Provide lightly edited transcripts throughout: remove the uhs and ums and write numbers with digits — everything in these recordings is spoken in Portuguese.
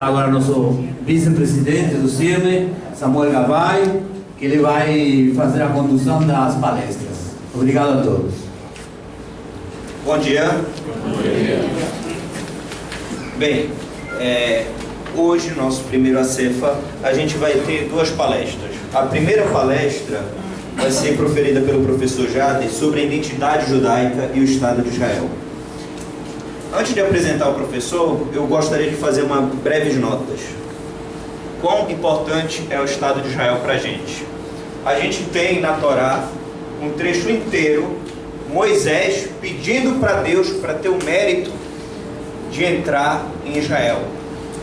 Agora nosso vice-presidente do CIRME, Samuel Gavai, que ele vai fazer a condução das palestras. Obrigado a todos. Bom dia. Bom dia. Bem, hoje, nosso primeiro ACEFA, a gente vai ter duas palestras. A primeira palestra vai ser proferida pelo professor Jader sobre a identidade judaica e o Estado de Israel. Antes de apresentar o professor, eu gostaria de fazer uma breves notas. Quão importante é o Estado de Israel para a gente? A gente tem na Torá um trecho inteiro, Moisés pedindo para Deus para ter o mérito de entrar em Israel.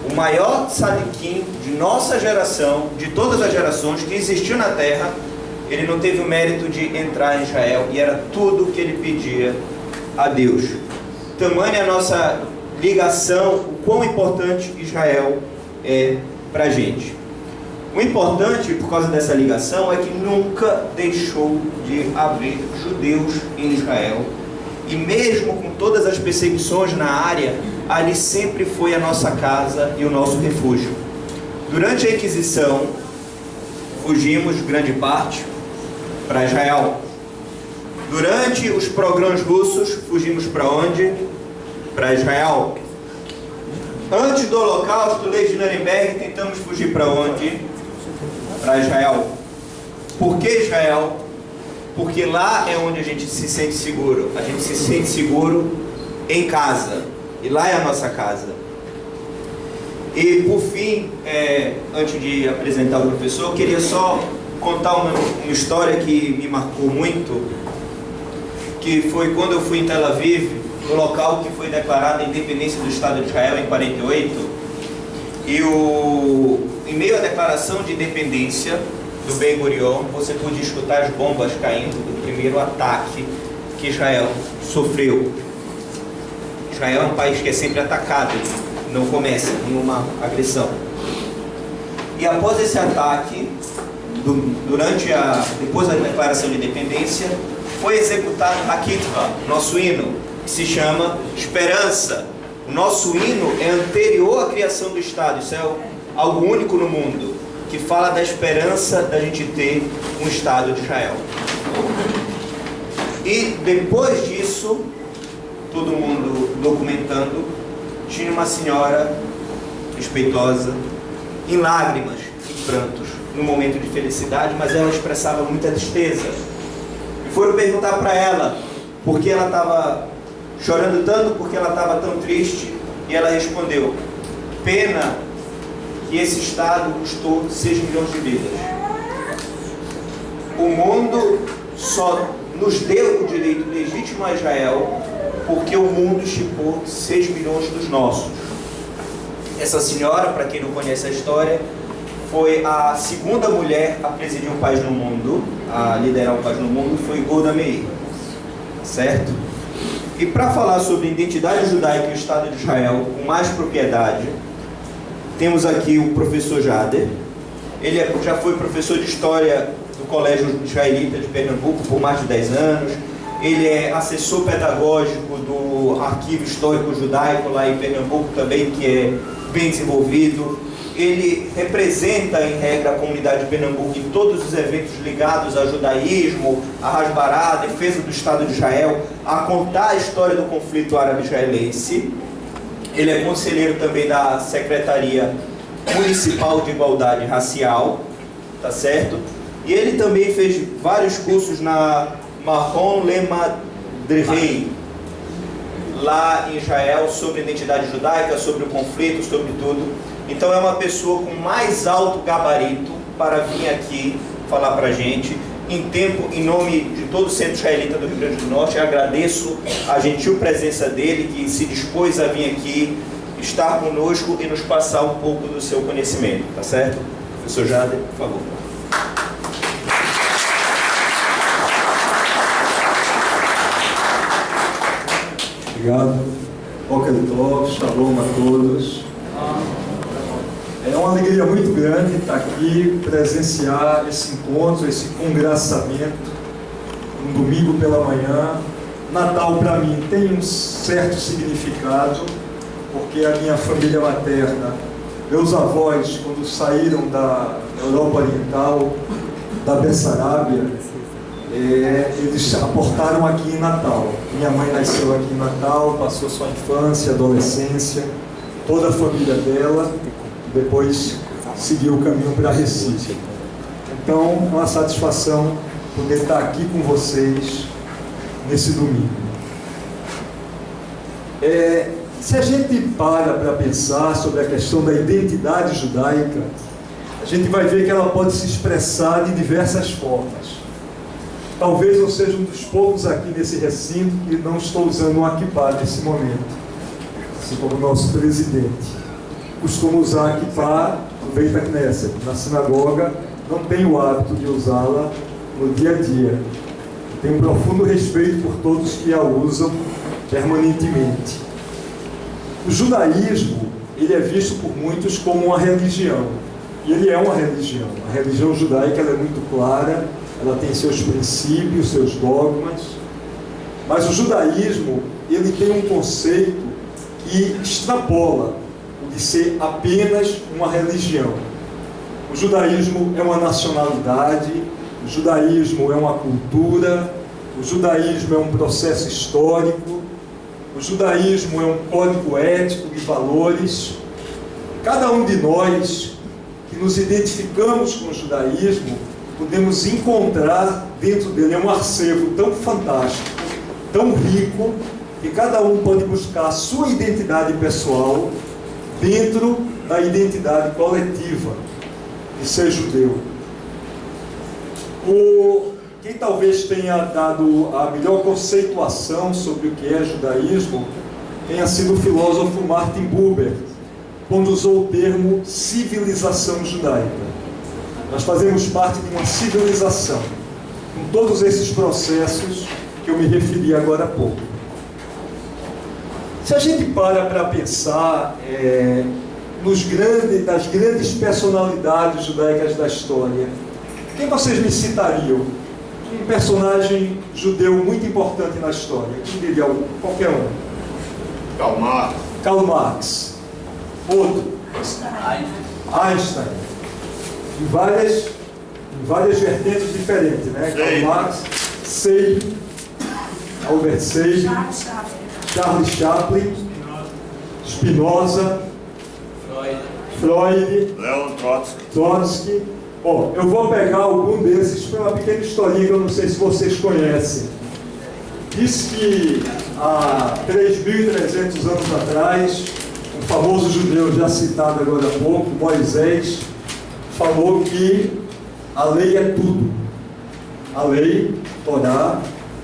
O maior tzadikim de nossa geração, de todas as gerações que existiu na terra, ele não teve o mérito de entrar em Israel, e era tudo que ele pedia a Deus. Tamanha a nossa ligação, o quão importante Israel é para a gente. O importante, por causa dessa ligação, é que nunca deixou de haver judeus em Israel. E mesmo com todas as perseguições na área, ali sempre foi a nossa casa e o nosso refúgio. Durante a Inquisição, fugimos, grande parte, para Israel. Durante os pogroms russos, fugimos para onde? Para Israel. Antes do Holocausto, lei de Nuremberg, tentamos fugir para onde? Para Israel. Por que Israel? Porque lá é onde a gente se sente seguro. A gente se sente seguro em casa. E lá é a nossa casa. E por fim, antes de apresentar o professor, eu queria só contar uma história que me marcou muito, que foi quando eu fui em Tel Aviv, no local que foi declarada a independência do Estado de Israel em 48, e em meio à declaração de independência do Ben Gurion, você podia escutar as bombas caindo do primeiro ataque que Israel sofreu. Israel é um país que é sempre atacado, não começa nenhuma agressão. E após esse ataque, depois da declaração de independência, foi executado Hakitva, nosso hino, que se chama Esperança. O nosso hino é anterior à criação do Estado. Isso é algo único no mundo, que fala da esperança da gente ter um Estado de Israel. E depois disso, todo mundo documentando, tinha uma senhora respeitosa, em lágrimas, em prantos, num momento de felicidade, mas ela expressava muita tristeza. E foram perguntar para ela por que ela estava chorando tanto, porque ela estava tão triste, e ela respondeu: pena que esse Estado custou 6 milhões de vidas. O mundo só nos deu o direito legítimo a Israel porque o mundo estipou 6 milhões dos nossos. Essa senhora, para quem não conhece a história, foi a segunda mulher a presidir um país no mundo, a liderar um país no mundo, foi Golda Meir, certo? E para falar sobre a identidade judaica e o Estado de Israel com mais propriedade, temos aqui o professor Jader. Ele já foi professor de História do Colégio Israelita de Pernambuco por mais de 10 anos. Ele é assessor pedagógico do Arquivo Histórico Judaico lá em Pernambuco também, que é bem desenvolvido. Ele representa, em regra, a comunidade de Pernambuco em todos os eventos ligados ao judaísmo, a Hasbará, a defesa do Estado de Israel, a contar a história do conflito árabe-israelense. Ele é conselheiro também da Secretaria Municipal de Igualdade Racial, tá certo? E ele também fez vários cursos na Mahon Lemadrei, lá em Israel, sobre a identidade judaica, sobre o conflito, sobre tudo. Então é uma pessoa com mais alto gabarito para vir aqui falar para a gente. Em nome de todo o Centro Israelita do Rio Grande do Norte, eu agradeço a gentil presença dele, que se dispôs a vir aqui, estar conosco e nos passar um pouco do seu conhecimento, tá certo? Professor Jader, por favor. Obrigado. Boker Tov, Shalom a todos. É uma alegria muito grande estar aqui, presenciar esse encontro, esse congraçamento, um domingo pela manhã. Natal para mim tem um certo significado, porque a minha família materna Meus avós, quando saíram da Europa Oriental, da Bessarabia, eles aportaram aqui em Natal. Minha mãe nasceu aqui em Natal, passou sua infância, adolescência, toda a família dela, depois seguiu o caminho para Recife. Então, é uma satisfação poder estar aqui com vocês nesse domingo. Se a gente para pensar sobre a questão da identidade judaica, a gente vai ver que ela pode se expressar de diversas formas. Talvez eu seja um dos poucos aqui nesse recinto que não estou usando um kippá nesse momento, assim como o nosso presidente. Costumo usar a kippá no Beit HaKnesset, na sinagoga, não tenho o hábito de usá-la no dia a dia. Tenho um profundo respeito por todos que a usam permanentemente. O judaísmo, ele é visto por muitos como uma religião. E ele é uma religião. A religião judaica ela é muito clara, ela tem seus princípios, seus dogmas. Mas o judaísmo, ele tem um conceito que extrapola o de ser apenas uma religião. O judaísmo é uma nacionalidade, o judaísmo é uma cultura, o judaísmo é um processo histórico, o judaísmo é um código ético de valores. Cada um de nós que nos identificamos com o judaísmo, podemos encontrar dentro dele um acervo tão fantástico, tão rico, que cada um pode buscar a sua identidade pessoal dentro da identidade coletiva de ser judeu. Quem talvez tenha dado a melhor conceituação sobre o que é judaísmo tenha sido o filósofo Martin Buber, quando usou o termo civilização judaica. Nós fazemos parte de uma civilização, com todos esses processos que eu me referi agora há pouco. Se a gente para pensar das grandes personalidades judaicas da história, quem vocês me citariam? Um personagem judeu muito importante na história. Quem diria? Qualquer um. Karl Marx. Outro. Einstein. Em várias vertentes diferentes, né? Karl Marx, Seib, Albert Seib, Charles Chaplin, Spinoza, Freud, Leon Trotsky. Bom, eu vou pegar algum desses para uma pequena historinha que eu não sei se vocês conhecem. Diz que há 3.300 anos atrás, um famoso judeu já citado agora há pouco, Moisés, falou que a lei é tudo. A lei, Torá,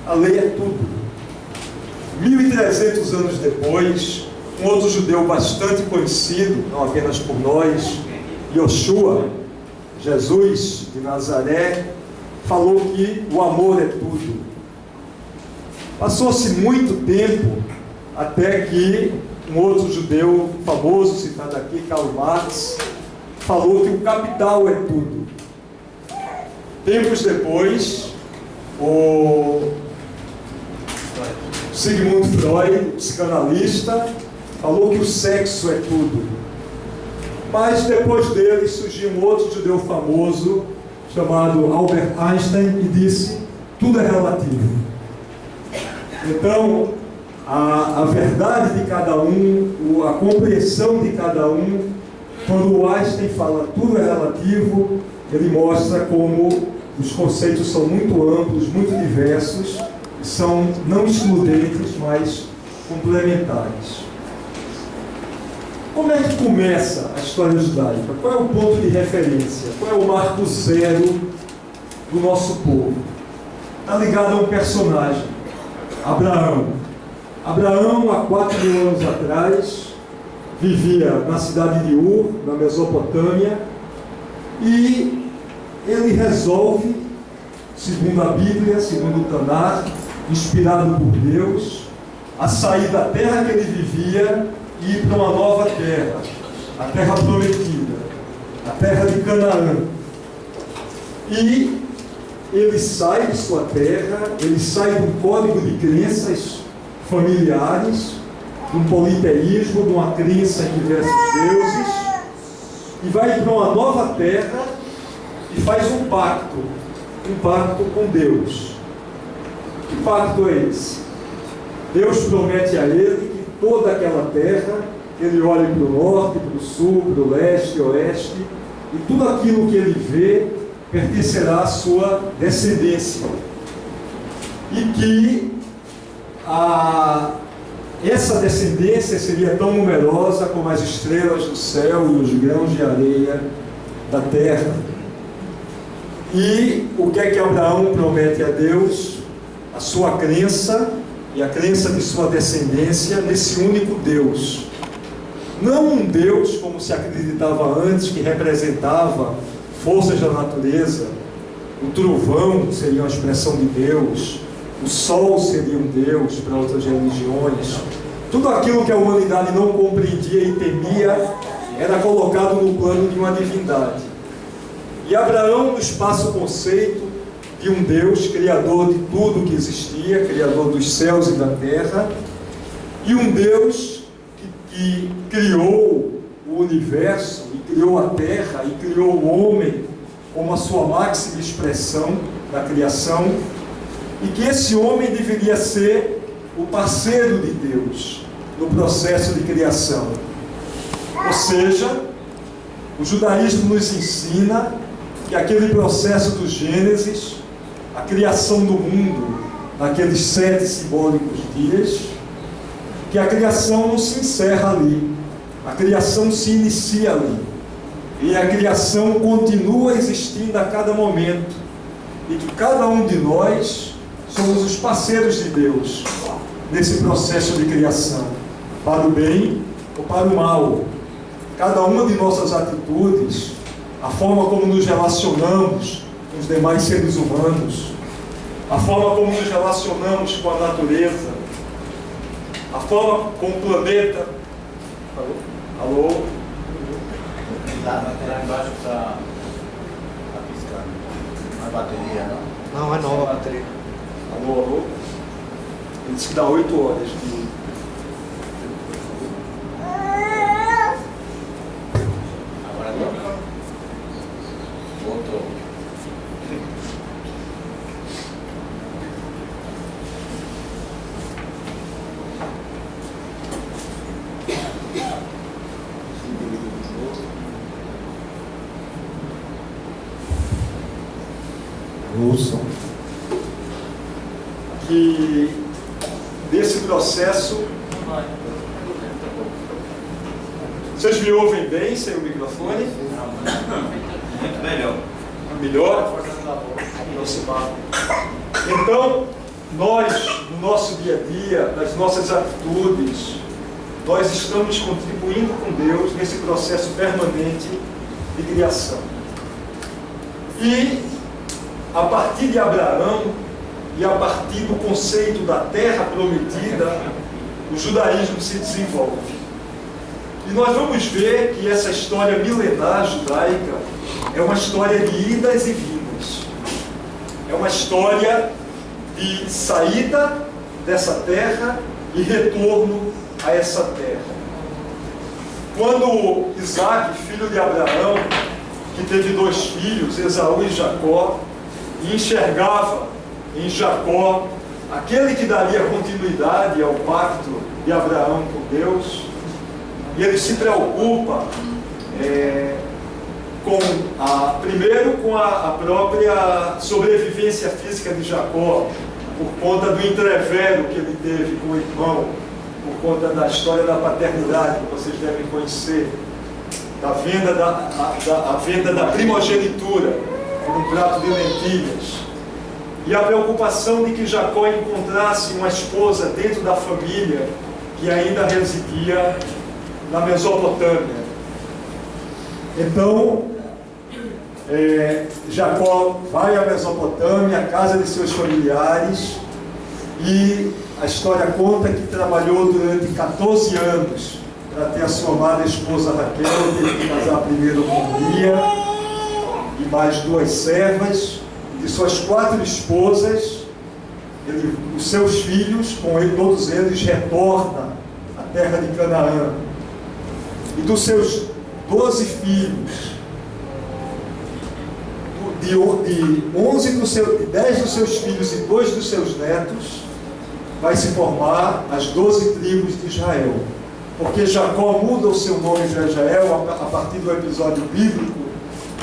a lei é tudo. 1.300 anos depois, um outro judeu bastante conhecido, não apenas por nós, Yoshua, Jesus de Nazaré, falou que o amor é tudo. Passou-se muito tempo até que um outro judeu famoso, citado aqui, Karl Marx, falou que o capital é tudo. Tempos depois, o Sigmund Freud, psicanalista, falou que o sexo é tudo. Mas depois dele surgiu um outro judeu famoso, chamado Albert Einstein, e disse: tudo é relativo. Então, a verdade de cada um, a compreensão de cada um, quando o Einstein fala tudo é relativo, ele mostra como os conceitos são muito amplos, muito diversos, e são não excludentes, mas complementares. Como é que começa a história judaica? Qual é o ponto de referência? Qual é o marco zero do nosso povo? Está ligado a um personagem, Abraão. Abraão, há 4.000 anos atrás, vivia na cidade de Ur, na Mesopotâmia, e ele resolve, segundo a Bíblia, segundo o Tanar, inspirado por Deus, a sair da terra que ele vivia e ir para uma nova terra, a terra prometida, a terra de Canaã. E ele sai de sua terra, ele sai de um código de crenças familiares, de um politeísmo, de uma crença em diversos deuses, e vai para uma nova terra e faz um pacto com Deus. Que pacto é esse? Deus promete a ele que toda aquela terra, ele olhe para o norte, para o sul, para o leste, oeste, e tudo aquilo que ele vê pertencerá à sua descendência. E que essa descendência seria tão numerosa como as estrelas do céu e os grãos de areia da terra. E o que é que Abraão promete a Deus? A sua crença e a crença de sua descendência nesse único Deus. Não um Deus como se acreditava antes, que representava forças da natureza. O trovão seria uma expressão de Deus, o sol seria um Deus para outras religiões. Tudo aquilo que a humanidade não compreendia e temia era colocado no plano de uma divindade. E Abraão nos passa o conceito de um Deus criador de tudo que existia, criador dos céus e da terra, e um Deus que criou o universo, e criou a terra, e criou o homem como a sua máxima expressão da criação, e que esse homem deveria ser o parceiro de Deus no processo de criação. Ou seja, o judaísmo nos ensina que aquele processo do Gênesis, a criação do mundo, naqueles 7 simbólicos dias, que a criação não se encerra ali, a criação se inicia ali, e a criação continua existindo a cada momento, e que cada um de nós somos os parceiros de Deus nesse processo de criação, para o bem ou para o mal. Cada uma de nossas atitudes, a forma como nos relacionamos com os demais seres humanos, a forma como nos relacionamos com a natureza, a forma como o planeta... Alô? Alô? Lá embaixo está piscando. Não é bateria, não? Não, é nova a bateria. Alô, alô? Ele disse que dá 8 horas de... Agora não. Voltou. Ouçam que desse processo, vocês me ouvem bem sem o microfone? Muito melhor. Melhor? Aproximado. Então, nós, no nosso dia a dia, nas nossas atitudes, nós estamos contribuindo com Deus nesse processo permanente de criação. E a partir de Abraão e a partir do conceito da terra prometida, o judaísmo se desenvolve. E nós vamos ver que essa história milenar judaica é uma história de idas e vindas. É uma história de saída dessa terra e retorno a essa terra. Quando Isaac, filho de Abraão, que teve 2 filhos, Esaú e Jacó, e enxergava em Jacó aquele que daria continuidade ao pacto de Abraão com Deus, e ele se preocupa primeiro com a própria sobrevivência física de Jacó, por conta do entrevero que ele teve com o irmão, por conta da história da paternidade que vocês devem conhecer, da venda da primogenitura por um prato de lentilhas, e a preocupação de que Jacó encontrasse uma esposa dentro da família que ainda residia na Mesopotâmia. Então, Jacó vai à Mesopotâmia, à casa de seus familiares, e a história conta que trabalhou durante 14 anos para ter a sua amada esposa Raquel, teve que casar primeiro com Lia, e mais 2 servas. De suas 4 esposas, os seus filhos, com ele, todos eles, retornam à terra de Canaã. E dos 12 filhos, de 10 dos seus filhos e 2 dos seus netos, vai se formar as 12 tribos de Israel. Porque Jacó muda o seu nome de Israel a partir do episódio bíblico,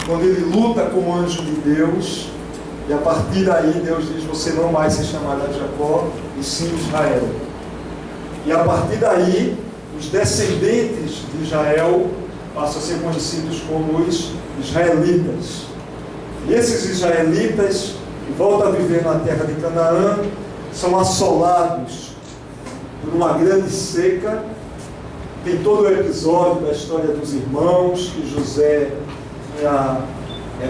quando ele luta como anjo de Deus, e a partir daí Deus diz: você não mais se chamará Jacó, e sim Israel. E a partir daí, os descendentes de Israel passam a ser conhecidos como os israelitas. E esses israelitas, que voltam a viver na terra de Canaã, são assolados por uma grande seca. Tem todo o episódio da história dos irmãos, que José era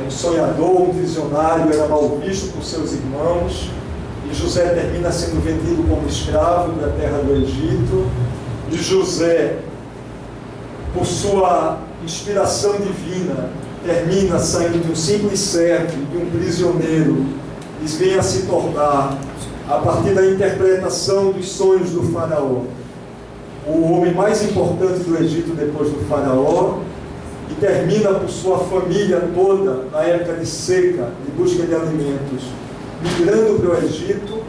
um sonhador, um visionário, era mal visto por seus irmãos, e José termina sendo vendido como escravo da terra do Egito. E José, por sua inspiração divina, termina saindo de um simples servo, de um prisioneiro, e vem a se tornar, a partir da interpretação dos sonhos do faraó, o homem mais importante do Egito depois do faraó, e termina por sua família toda, na época de seca, de busca de alimentos, migrando para o Egito.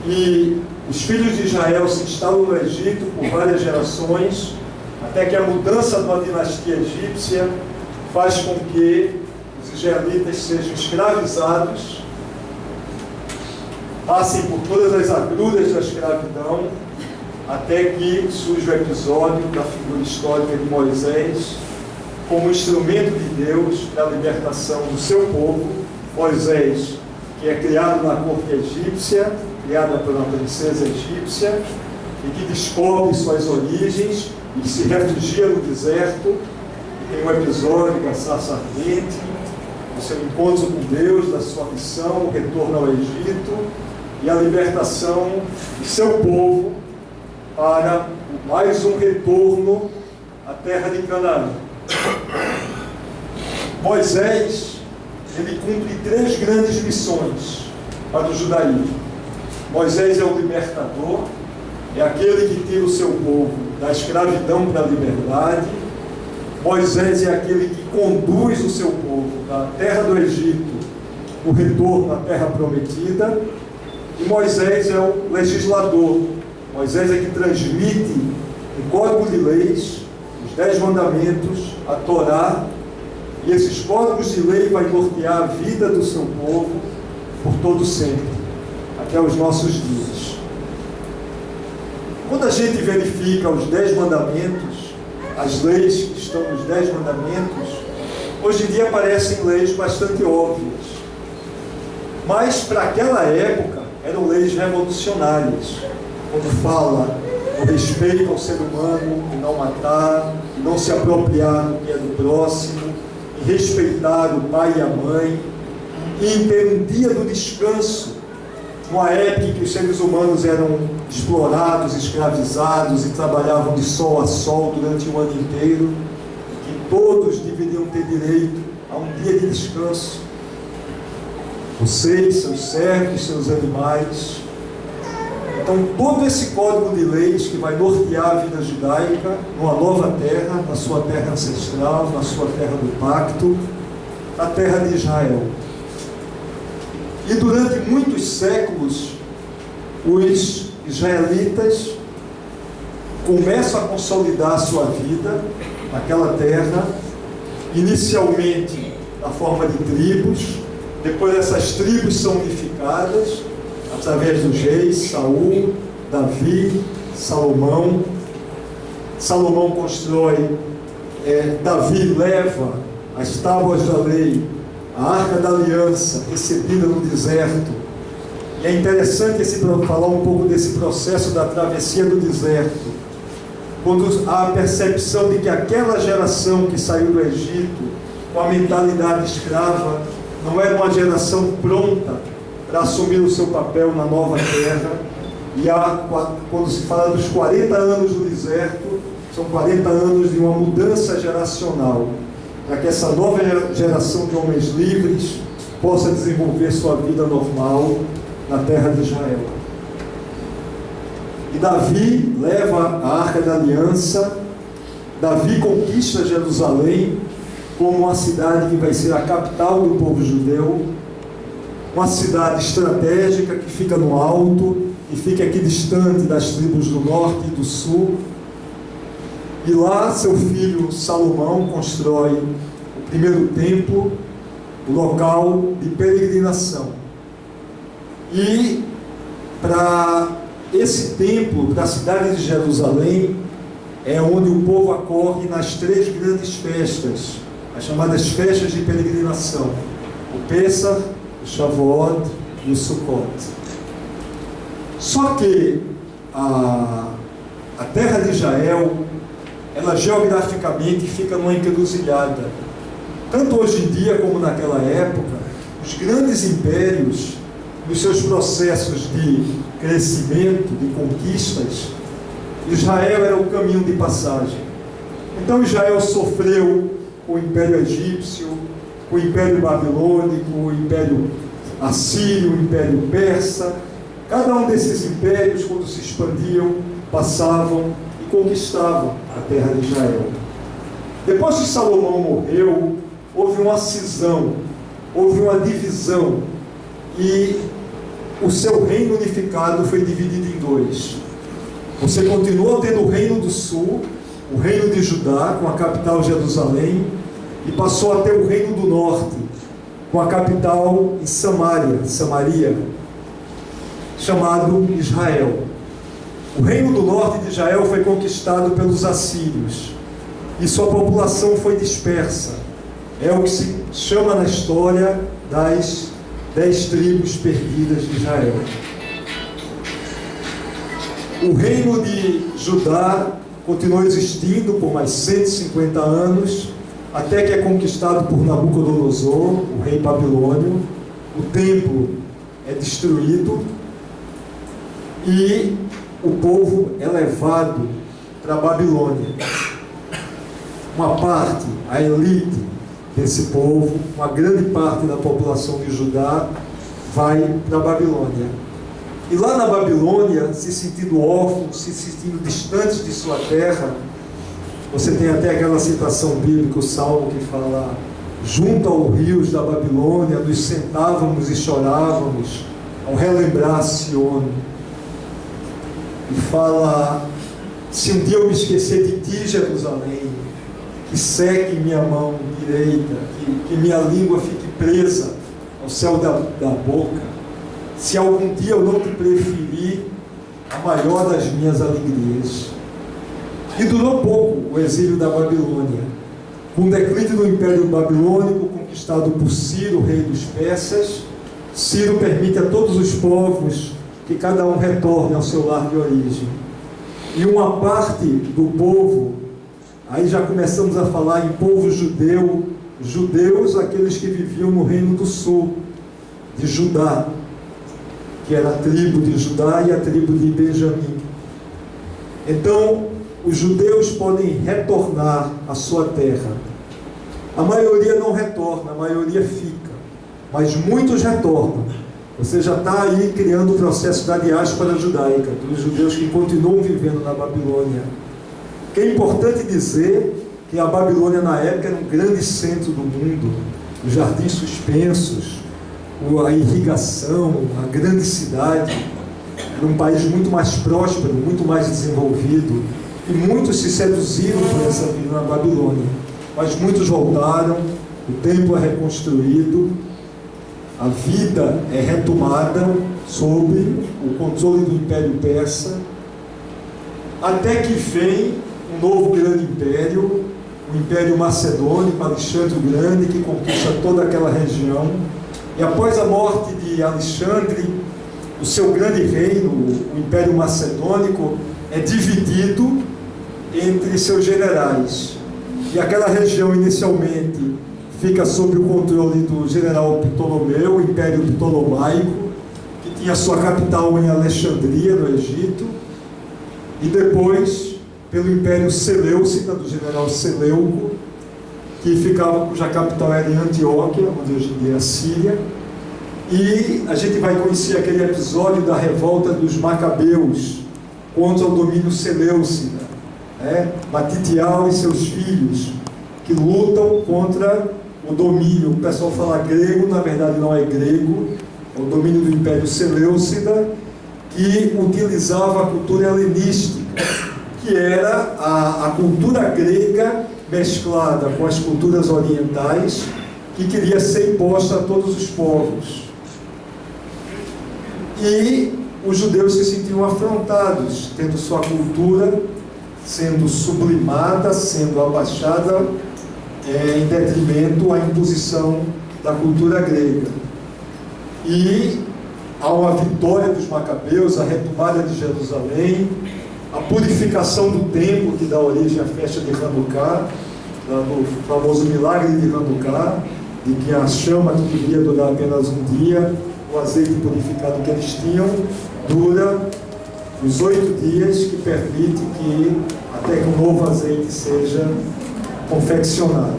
E os filhos de Israel se instalam no Egito por várias gerações, até que a mudança da dinastia egípcia faz com que os israelitas sejam escravizados, passem por todas as agruras da escravidão, até que surge o episódio da figura histórica de Moisés, como instrumento de Deus para a libertação do seu povo. Moisés, que é criado na corte egípcia, criada pela princesa egípcia, e que descobre suas origens e se refugia no deserto. E tem um episódio da sarça ardente, do seu encontro com Deus, da sua missão, o retorno ao Egito e a libertação de seu povo para mais um retorno à terra de Canaã. Moisés, ele cumpre 3 grandes missões para o judaísmo. Moisés é o libertador, é aquele que tira o seu povo da escravidão para a liberdade. Moisés é aquele que conduz o seu povo da terra do Egito, o retorno à terra prometida. E Moisés é o legislador. Moisés é que transmite o código de leis, os 10 mandamentos, a Torá, e esses códigos de lei vai nortear a vida do seu povo por todo sempre, até os nossos dias. Quando a gente verifica os 10 mandamentos, as leis que estão nos 10 mandamentos, hoje em dia parecem leis bastante óbvias, mas para aquela época eram leis revolucionárias, quando fala o respeito ao ser humano, em não matar, em não se apropriar do que é do próximo, em respeitar o pai e a mãe, e em ter um dia do descanso, numa época em que os seres humanos eram explorados, escravizados e trabalhavam de sol a sol durante o ano inteiro, que todos deveriam ter direito a um dia de descanso. Vocês, seus servos, seus animais. Então, todo esse código de leis que vai nortear a vida judaica numa nova terra, na sua terra ancestral, na sua terra do pacto, a terra de Israel. E durante muitos séculos, os israelitas começam a consolidar a sua vida naquela terra, inicialmente na forma de tribos. Depois essas tribos são unificadas através dos reis Saul, Davi, Salomão. Salomão constrói, Davi leva as tábuas da lei, a arca da aliança recebida no deserto. E é interessante falar um pouco desse processo da travessia do deserto, quando há a percepção de que aquela geração que saiu do Egito com a mentalidade escrava não era uma geração pronta para assumir o seu papel na nova terra. E quando se fala dos 40 anos do deserto, são 40 anos de uma mudança geracional, para que essa nova geração de homens livres possa desenvolver sua vida normal na terra de Israel. E Davi leva a arca da aliança Davi conquista Jerusalém como uma cidade que vai ser a capital do povo judeu, uma cidade estratégica que fica no alto, e fica aqui distante das tribos do norte e do sul. E lá seu filho Salomão constrói o primeiro templo, o local de peregrinação. E para esse templo, para a cidade de Jerusalém, é onde o povo acorre nas 3 grandes festas, as chamadas festas de peregrinação: o Pêssar, o Shavuot e o Sukkot. Só que a terra de Israel, ela geograficamente fica numa encruzilhada. Tanto hoje em dia como naquela época, os grandes impérios, nos seus processos de crescimento, de conquistas, Israel era o caminho de passagem. Então Israel sofreu com o Império Egípcio, com o Império Babilônico, o Império Assírio, o Império Persa. Cada um desses impérios, quando se expandiam, passavam e conquistavam a terra de Israel. Depois que Salomão morreu, houve uma cisão, houve uma divisão, e o seu reino unificado foi dividido em 2. Você continuou tendo o reino do sul, o reino de Judá, com a capital Jerusalém, e passou a ter o reino do norte, com a capital em Samaria, chamado Israel. O reino do norte de Israel foi conquistado pelos assírios, e sua população foi dispersa. É o que se chama na história das 10 tribos perdidas de Israel. O reino de Judá continuou existindo por mais 150 anos, até que é conquistado por Nabucodonosor, o rei babilônio. O templo é destruído e o povo é levado para a Babilônia. Uma parte, a elite desse povo, uma grande parte da população de Judá, vai para a Babilônia. E lá na Babilônia, se sentindo órfãos, se sentindo distantes de sua terra, você tem até aquela citação bíblica, o Salmo que fala: junto aos rios da Babilônia, nos sentávamos e chorávamos ao relembrar Sião. E fala: se um dia eu me esquecer de ti, Jerusalém, que seque minha mão direita, que minha língua fique presa ao céu da boca, se algum dia eu não te preferir a maior das minhas alegrias. E durou pouco o exílio da Babilônia. Com o declínio do Império Babilônico, conquistado por Ciro, rei dos persas, Ciro permite a todos os povos que cada um retorne ao seu lar de origem. E uma parte do povo, aí já começamos a falar em povo judeu, judeus, aqueles que viviam no reino do sul, de Judá, que era a tribo de Judá e a tribo de Benjamim. Então, os judeus podem retornar à sua terra. A maioria não retorna, a maioria fica, mas muitos retornam. Você já está aí criando o processo da diáspora judaica, dos judeus que continuam vivendo na Babilônia. Que é importante dizer que a Babilônia na época era um grande centro do mundo, os jardins suspensos, a irrigação, a grande cidade. Era um país muito mais próspero, muito mais desenvolvido, e muitos se seduziram por essa vida na Babilônia, mas muitos voltaram, o templo é reconstruído, a vida é retomada sob o controle do Império Persa, até que vem um novo grande império, o Império Macedônico, Alexandre o Grande, que conquista toda aquela região. E após a morte de Alexandre, o seu grande reino, o Império Macedônico, é dividido entre seus generais. E aquela região inicialmente fica sob o controle do general Ptolomeu, o Império Ptolomaico, que tinha sua capital em Alexandria, no Egito, e depois pelo Império Seleucida, do general Seleuco, cuja capital era em Antioquia, onde hoje em dia é a Síria. E a gente vai conhecer aquele episódio da revolta dos Macabeus contra o domínio Seleucida. Matitial e seus filhos, que lutam contra o domínio. O pessoal fala grego, na verdade não é grego, é o domínio do Império Seleucida, que utilizava a cultura helenística, que era a cultura grega mesclada com as culturas orientais, que queria ser imposta a todos os povos. E os judeus se sentiam afrontados, tendo sua cultura sendo sublimada, sendo abaixada, em detrimento à imposição da cultura grega. E há uma vitória dos macabeus, a retomada de Jerusalém, a purificação do templo, que dá origem à festa de Hanukkah, o famoso milagre de Hanukkah, de que a chama que deveria durar apenas um dia, o azeite purificado que eles tinham, dura os 8 dias, que permite que até que um novo azeite seja confeccionado.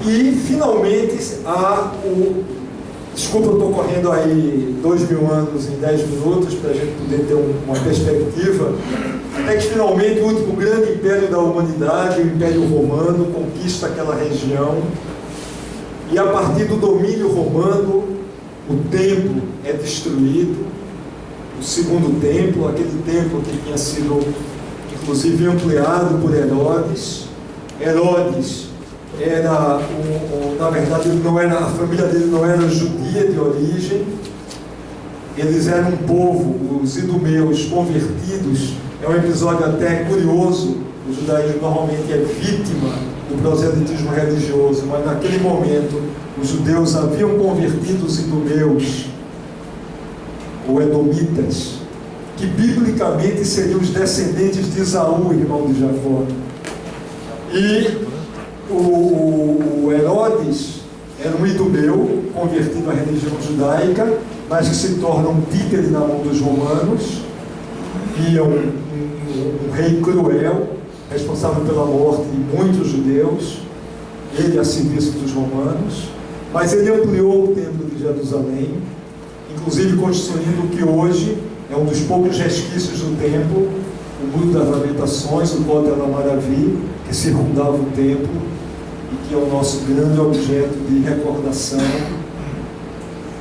E finalmente há o... Desculpa, eu estou correndo aí 2000 anos em 10 minutos para a gente poder ter uma perspectiva. Até que finalmente o último grande império da humanidade, o Império Romano, conquista aquela região. E a partir do domínio romano, o templo é destruído. O segundo templo, aquele templo que tinha sido inclusive ampliado por Herodes. Herodes era, na verdade, ele não era, a família dele não era judia de origem. Eles eram um povo, os idumeus convertidos. É um episódio até curioso. O judaísmo normalmente é vítima do proselitismo religioso, mas naquele momento os judeus haviam convertido os idumeus, ou edomitas, que biblicamente seriam os descendentes de Esaú, irmão de Jacó. E o Herodes era um idumeu convertido à religião judaica, mas que se torna um títere na mão dos romanos, e é um rei cruel, responsável pela morte de muitos judeus, ele a serviço dos romanos. Mas ele ampliou o templo de Jerusalém, inclusive construindo o que hoje é um dos poucos resquícios do templo, o Muro das Lamentações, o Kotel Amaravi, que circundava o templo e que é o nosso grande objeto de recordação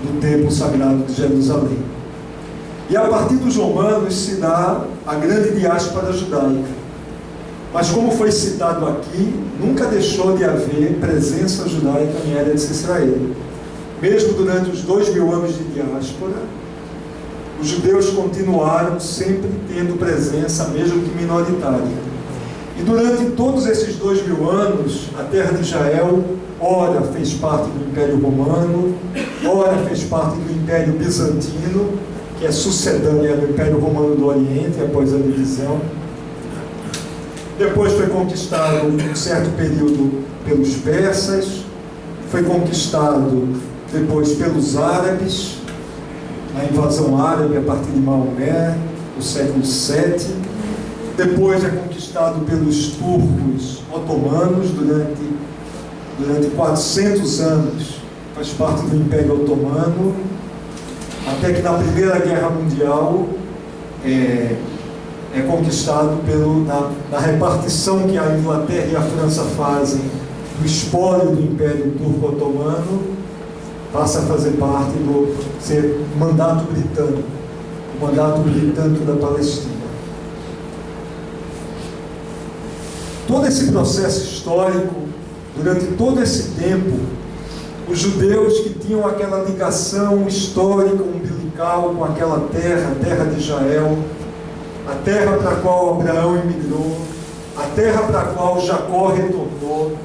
do templo sagrado de Jerusalém. E a partir dos romanos se dá a grande diáspora judaica. Mas como foi citado aqui, nunca deixou de haver presença judaica em Eretz Israel. Mesmo durante os 2000 anos de diáspora, os judeus continuaram sempre tendo presença, mesmo que minoritária. E durante todos esses 2000 anos, a terra de Israel, ora fez parte do Império Romano, ora fez parte do Império Bizantino, que é sucedânea do Império Romano do Oriente, após a divisão. Depois foi conquistado um certo período pelos persas, foi conquistado depois pelos árabes, a invasão árabe a partir de Maomé, no século VII. Depois é conquistado pelos turcos otomanos durante 400 anos, faz parte do Império Otomano, até que na Primeira Guerra Mundial é conquistado na repartição que a Inglaterra e a França fazem do espólio do Império Turco Otomano, passa a fazer parte do ser mandato britânico, o mandato britânico da Palestina. Todo esse processo histórico, durante todo esse tempo, os judeus que tinham aquela ligação histórica, umbilical com aquela terra, a terra de Israel, a terra para a qual Abraão emigrou, a terra para a qual Jacó retornou,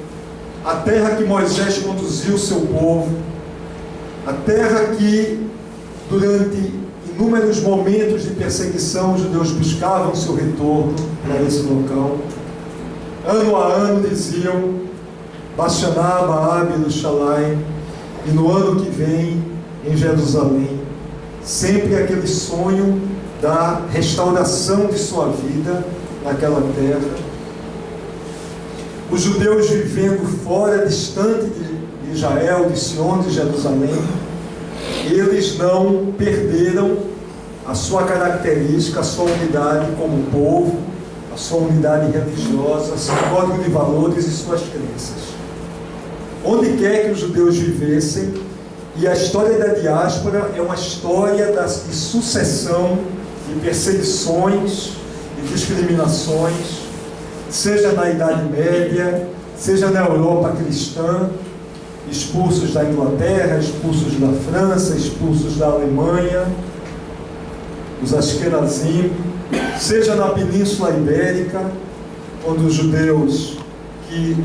a terra que Moisés conduziu o seu povo, a terra que, durante inúmeros momentos de perseguição, os judeus buscavam seu retorno para esse local. Ano a ano diziam, Bashaná, Baab, Yerushalayim, e no ano que vem, em Jerusalém, sempre aquele sonho da restauração de sua vida naquela terra. Os judeus vivendo fora, distante de Israel, de Sion, de Jerusalém, eles não perderam a sua característica, a sua unidade como povo, a sua unidade religiosa, seu código de valores e suas crenças. Onde quer que os judeus vivessem, e a história da diáspora é uma história de sucessão de perseguições e discriminações, seja na Idade Média, seja na Europa cristã, expulsos da Inglaterra, expulsos da França, expulsos da Alemanha, os Ashkenazim, seja na Península Ibérica, quando os judeus que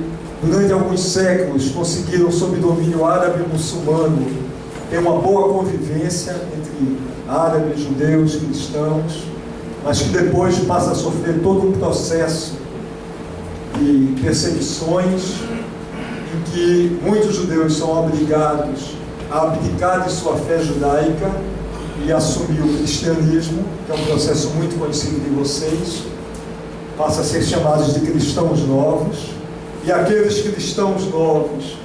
durante alguns séculos conseguiram, sob domínio árabe e muçulmano, ter uma boa convivência entre árabes, judeus, cristãos, mas que depois passa a sofrer todo um processo de perseguições, em que muitos judeus são obrigados a abdicar de sua fé judaica e assumir o cristianismo, que é um processo muito conhecido de vocês, passa a ser chamados de cristãos novos. E aqueles cristãos novos,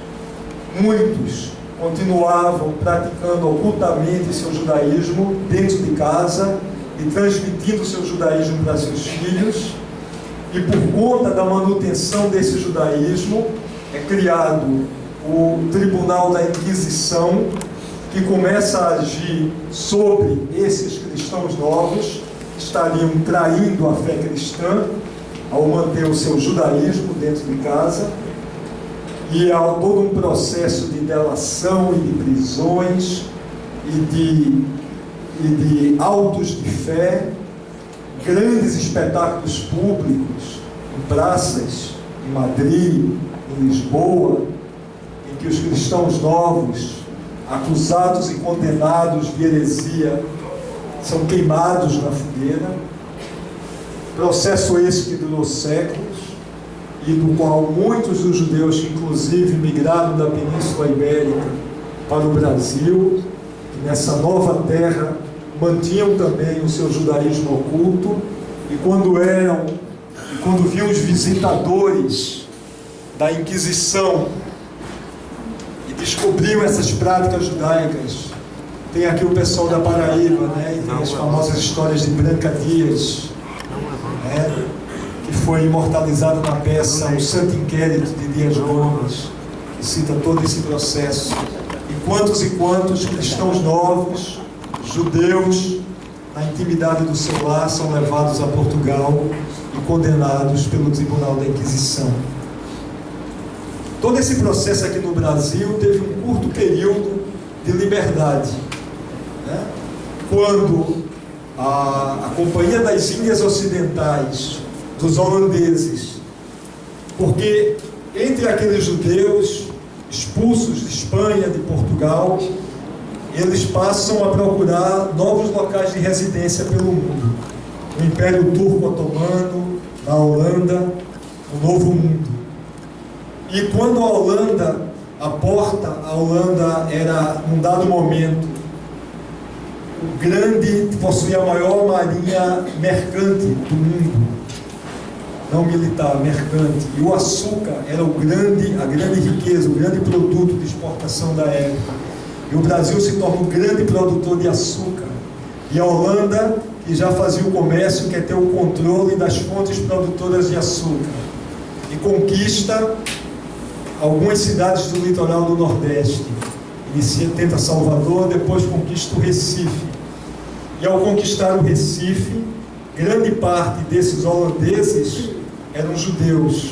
muitos continuavam praticando ocultamente seu judaísmo dentro de casa e transmitindo seu judaísmo para seus filhos. E por conta da manutenção desse judaísmo, é criado o Tribunal da Inquisição, que começa a agir sobre esses cristãos novos que estariam traindo a fé cristã ao manter o seu judaísmo dentro de casa, e há todo um processo de delação e de prisões e de autos de fé, grandes espetáculos públicos em praças, em Madrid, em Lisboa, em que os cristãos novos, acusados e condenados de heresia, são queimados na fogueira. Processo esse que durou séculos e do qual muitos dos judeus que inclusive migraram da Península Ibérica para o Brasil, que nessa nova terra mantinham também o seu judaísmo oculto, e quando viam os visitadores da Inquisição e descobriam essas práticas judaicas, tem aqui o pessoal da Paraíba, né? E tem as famosas histórias de Branca Dias, que foi imortalizado na peça O Santo Inquérito de Dias Gomes, que cita todo esse processo. E quantos cristãos novos, judeus, na intimidade do seu lar, são levados a Portugal e condenados pelo Tribunal da Inquisição. Todo esse processo aqui no Brasil teve um curto período de liberdade, né? Quando a Companhia das Índias Ocidentais, dos holandeses, porque entre aqueles judeus expulsos de Espanha, de Portugal, eles passam a procurar novos locais de residência pelo mundo. No Império Turco Otomano, na Holanda, no Novo Mundo. E quando a Holanda era, num dado momento, possuía a maior marinha mercante do mundo, não militar, mercante, e o açúcar era a grande riqueza, o grande produto de exportação da época, e o Brasil se torna um grande produtor de açúcar, e a Holanda, que já fazia o comércio, quer ter o controle das fontes produtoras de açúcar, e conquista algumas cidades do litoral do Nordeste. Tenta Salvador, depois conquista o Recife. E ao conquistar o Recife, grande parte desses holandeses eram judeus.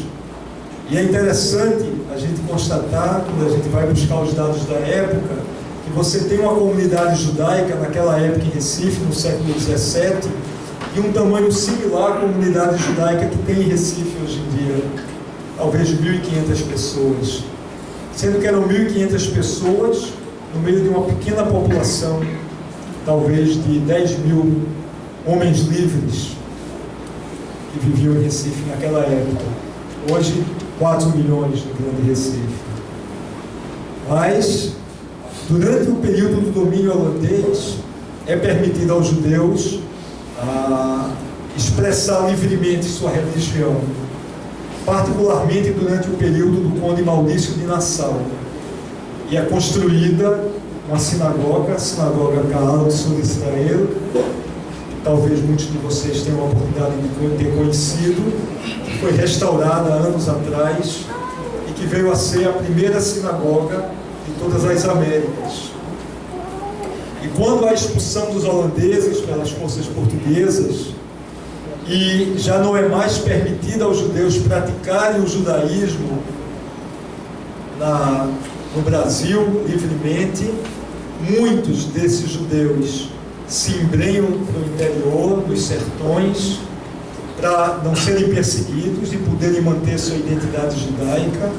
E é interessante a gente constatar, quando a gente vai buscar os dados da época, que você tem uma comunidade judaica naquela época em Recife, no século XVII, e um tamanho similar à comunidade judaica que tem em Recife hoje em dia, talvez 1.500 pessoas. Sendo que eram 1.500 pessoas no meio de uma pequena população, talvez de 10.000 homens livres que viviam em Recife naquela época. Hoje, 4 milhões no Grande Recife. Mas, durante o período do domínio holandês, é permitido aos judeus expressar livremente sua religião, particularmente durante o período do Conde Maurício de Nassau. E é construída uma sinagoga, a Sinagoga Kahal de Sul Israel, talvez muitos de vocês tenham a oportunidade de ter conhecido, que foi restaurada há anos atrás e que veio a ser a primeira sinagoga de todas as Américas. E quando a expulsão dos holandeses pelas forças portuguesas, e já não é mais permitido aos judeus praticarem o judaísmo no Brasil livremente, muitos desses judeus se embrenham para o interior, nos sertões, para não serem perseguidos e poderem manter sua identidade judaica.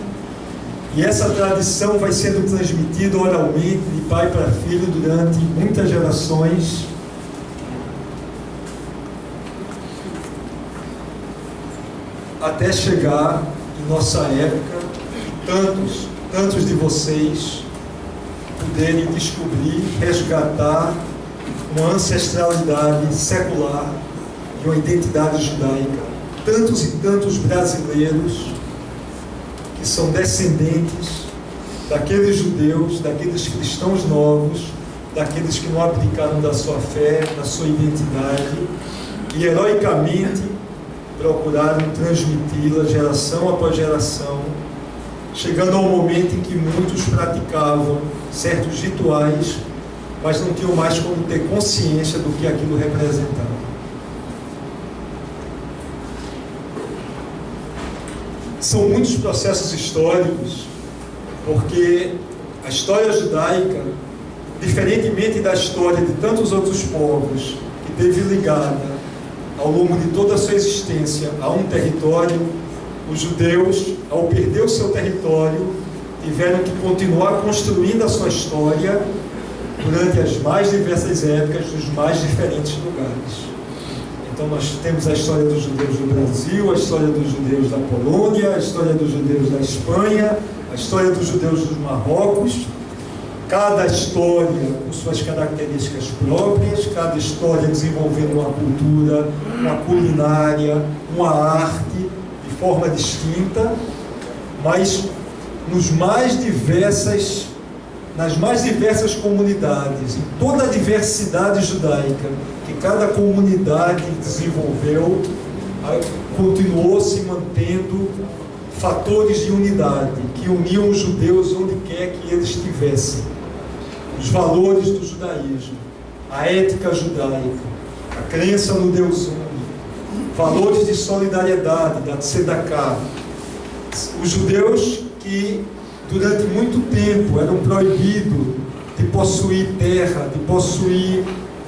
E essa tradição vai sendo transmitida oralmente de pai para filho durante muitas gerações. Até chegar em nossa época, tantos de vocês poderem descobrir, resgatar uma ancestralidade secular e uma identidade judaica. Tantos e tantos brasileiros que são descendentes daqueles judeus, daqueles cristãos novos, daqueles que não abdicaram da sua fé, da sua identidade, e heroicamente procuraram transmiti-la geração após geração, chegando ao momento em que muitos praticavam certos rituais, mas não tinham mais como ter consciência do que aquilo representava. São muitos processos históricos, porque a história judaica, diferentemente da história de tantos outros povos, que teve ligada ao longo de toda a sua existência a um território, os judeus, ao perder o seu território, tiveram que continuar construindo a sua história durante as mais diversas épocas, dos mais diferentes lugares. Então nós temos a história dos judeus do Brasil, a história dos judeus da Polônia, a história dos judeus da Espanha, a história dos judeus dos Marrocos, cada história com suas características próprias, cada história desenvolvendo uma cultura, uma culinária, uma arte de forma distinta, mas nas mais diversas comunidades, em toda a diversidade judaica que cada comunidade desenvolveu, continuou se mantendo fatores de unidade que uniam os judeus onde quer que eles estivessem. Os valores do judaísmo, a ética judaica, a crença no Deus único, valores de solidariedade, da tzedakah. Os judeus que durante muito tempo eram proibidos de possuir terra,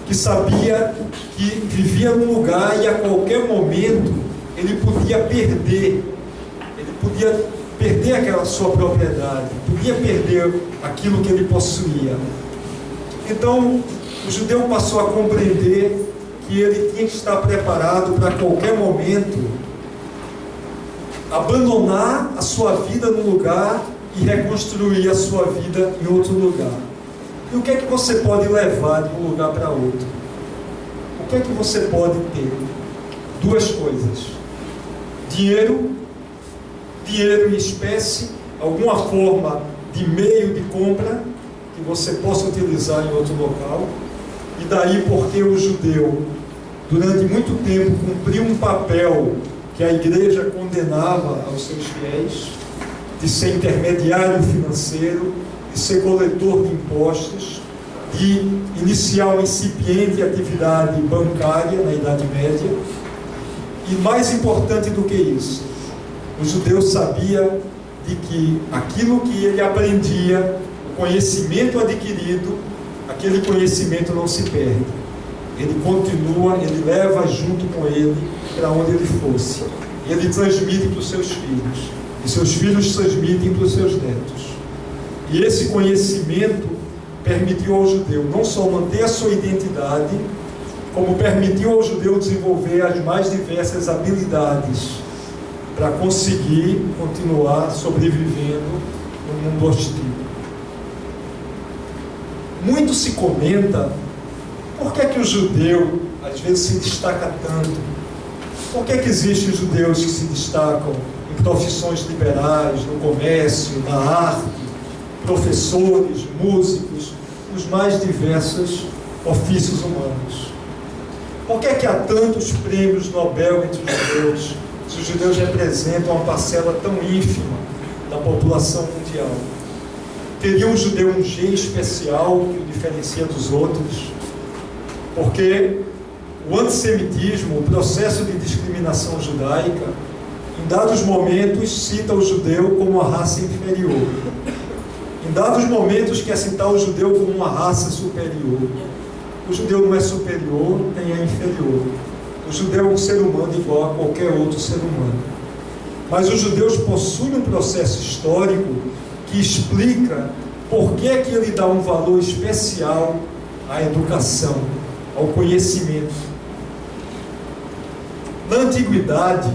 que sabia que vivia num lugar e a qualquer momento ele podia perder aquela sua propriedade, podia perder aquilo que ele possuía. Então, o judeu passou a compreender que ele tinha que estar preparado para qualquer momento abandonar a sua vida num lugar e reconstruir a sua vida em outro lugar. E o que é que você pode levar de um lugar para outro? O que é que você pode ter? Duas coisas: dinheiro em espécie, alguma forma de meio de compra que você possa utilizar em outro local. E daí porque o judeu, durante muito tempo, cumpriu um papel que a igreja condenava aos seus fiéis, de ser intermediário financeiro, de ser coletor de impostos, de iniciar uma incipiente atividade bancária na Idade Média. E mais importante do que isso, o judeu sabia de que aquilo que ele aprendia, o conhecimento adquirido, aquele conhecimento não se perde. Ele continua, ele leva junto com ele para onde ele fosse. Ele transmite para os seus filhos. E seus filhos transmitem para os seus netos. E esse conhecimento permitiu ao judeu não só manter a sua identidade, como permitiu ao judeu desenvolver as mais diversas habilidades para conseguir continuar sobrevivendo no mundo hostil. Muito se comenta por que é que o judeu às vezes se destaca tanto. Por que é que existem judeus que se destacam em profissões liberais, no comércio, na arte, professores, músicos, os mais diversos ofícios humanos? Por que é que há tantos prêmios Nobel entre os judeus, se os judeus representam uma parcela tão ínfima da população mundial? Teria um judeu um G especial que o diferencia dos outros? Porque o antissemitismo, o processo de discriminação judaica, em dados momentos cita o judeu como uma raça inferior. Em dados momentos quer citar o judeu como uma raça superior. O judeu não é superior, nem é inferior. O judeu é um ser humano igual a qualquer outro ser humano. Mas os judeus possuem um processo histórico que explica por que é que ele dá um valor especial à educação, ao conhecimento. Na antiguidade,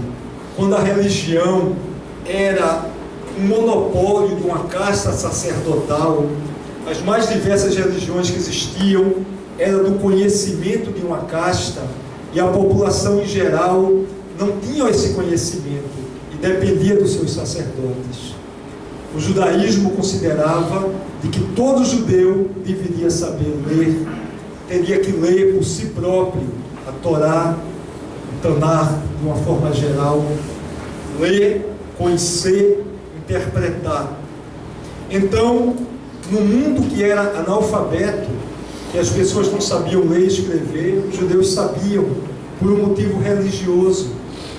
quando a religião era um monopólio de uma casta sacerdotal, as mais diversas religiões que existiam era do conhecimento de uma casta, e a população em geral não tinha esse conhecimento e dependia dos seus sacerdotes. O judaísmo considerava de que todo judeu deveria saber ler, teria que ler por si próprio a Torá, o Tanar, de uma forma geral, ler, conhecer, interpretar. Então, no mundo que era analfabeto, que as pessoas não sabiam ler e escrever, os judeus sabiam, por um motivo religioso,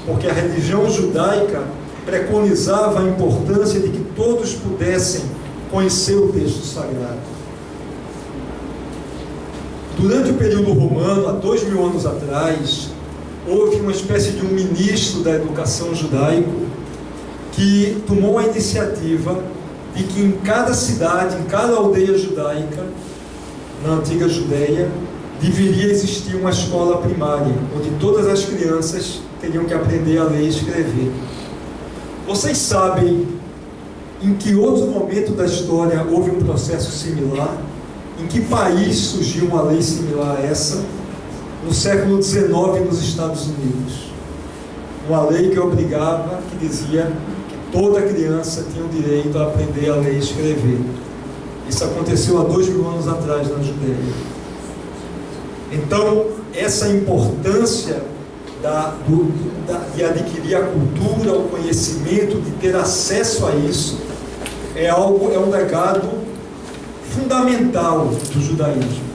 porque a religião judaica preconizava a importância de que todos pudessem conhecer o texto sagrado. Durante o período romano, há 2000 anos atrás, houve uma espécie de um ministro da educação judaico que tomou a iniciativa de que em cada cidade, em cada aldeia judaica, na antiga Judeia, deveria existir uma escola primária, onde todas as crianças teriam que aprender a ler e escrever. Vocês sabem em que outro momento da história houve um processo similar? Em que país surgiu uma lei similar a essa? No século XIX, nos Estados Unidos. Uma lei que obrigava, que dizia que toda criança tinha o direito a aprender a ler e escrever. Isso aconteceu há 2000 anos atrás na Judeia. Então, essa importância de adquirir a cultura, o conhecimento, de ter acesso a isso, é um legado fundamental do judaísmo.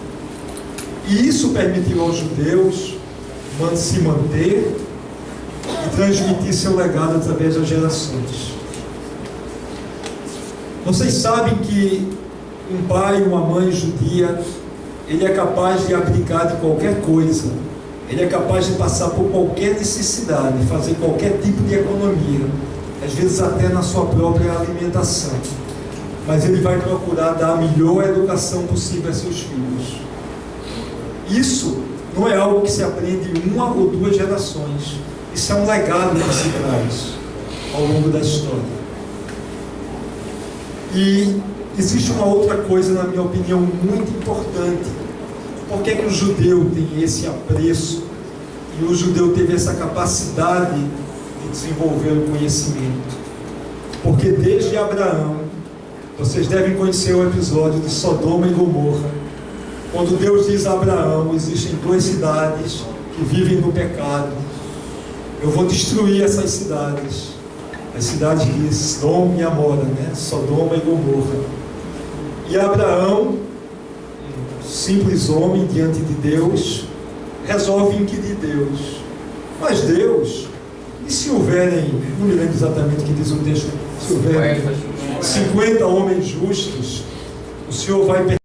E isso permitiu aos judeus se manter e transmitir seu legado através das gerações. Vocês sabem que um pai, uma mãe judia, ele é capaz de abdicar de qualquer coisa, ele é capaz de passar por qualquer necessidade, fazer qualquer tipo de economia, às vezes até na sua própria alimentação, mas ele vai procurar dar a melhor educação possível a seus filhos. Isso não é algo que se aprende em uma ou duas gerações, isso é um legado que se traz ao longo da história. E existe uma outra coisa, na minha opinião, muito importante. Por que é que o judeu tem esse apreço e o judeu teve essa capacidade de desenvolver o conhecimento? Porque desde Abraão, vocês devem conhecer o episódio de Sodoma e Gomorra, quando Deus diz a Abraão: existem duas cidades que vivem no pecado, eu vou destruir essas cidades, as cidades de Sodoma e Amora, Sodoma e Gomorra. E Abraão, simples homem diante de Deus, resolve inquirir Deus. Mas Deus, e se houverem, não me lembro exatamente o que diz o texto, se houverem 50 homens justos, o Senhor vai